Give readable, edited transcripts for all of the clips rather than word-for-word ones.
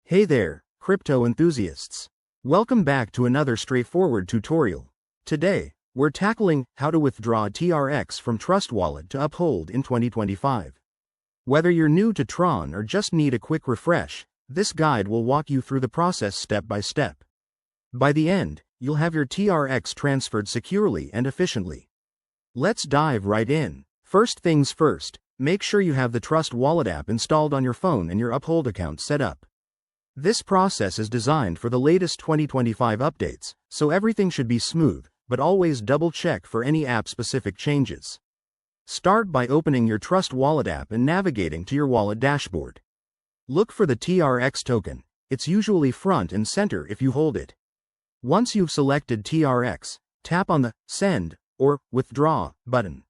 Hey there, crypto enthusiasts. Welcome back to another straightforward tutorial. Today, we're tackling how to withdraw TRX from Trust Wallet to Uphold in 2025. Whether you're new to Tron or just need a quick refresh, this guide will walk you through the process step by step. By the end, you'll have your TRX transferred securely and efficiently. Let's dive right in. First things first, make sure you have the Trust Wallet app installed on your phone and your Uphold account set up. This process is designed for the latest 2025 updates, so everything should be smooth, but always double-check for any app-specific changes. Start by opening your Trust Wallet app and navigating to your wallet dashboard. Look for the TRX token. It's usually front and center if you hold it. Once you've selected TRX, tap on the Send or Withdraw button.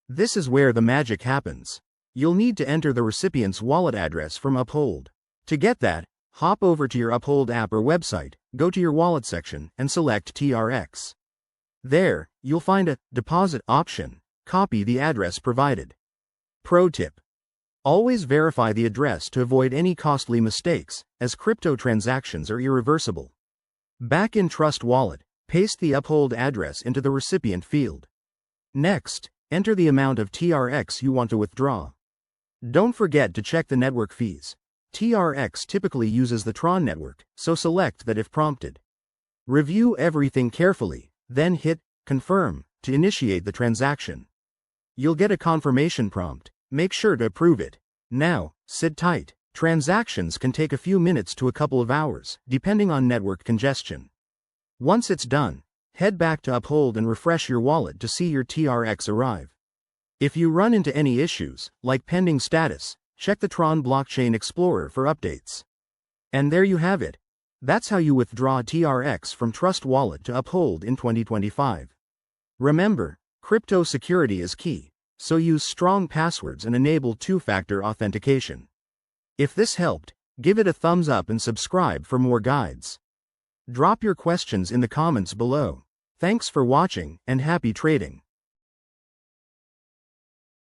This is where the magic happens. You'll need to enter the recipient's wallet address from Uphold. To get that, hop over to your Uphold app or website, go to your wallet section, and select TRX. There, you'll find a deposit option. Copy the address provided. Pro tip: always verify the address to avoid any costly mistakes, as crypto transactions are irreversible. Back in Trust Wallet, paste the Uphold address into the recipient field. Next, enter the amount of TRX you want to withdraw. Don't forget to check the network fees. TRX typically uses the Tron network, so select that if prompted. Review everything carefully, then hit Confirm to initiate the transaction. You'll get a confirmation prompt. Make sure to approve it. Now, sit tight. Transactions can take a few minutes to a couple of hours, depending on network congestion. Once it's done, head back to Uphold and refresh your wallet to see your TRX arrive. If you run into any issues, like pending status, check the Tron Blockchain Explorer for updates. And there you have it. That's how you withdraw TRX from Trust Wallet to Uphold in 2025. Remember, crypto security is key, so use strong passwords and enable two-factor authentication. If this helped, give it a thumbs up and subscribe for more guides. Drop your questions in the comments below. Thanks for watching, and happy trading.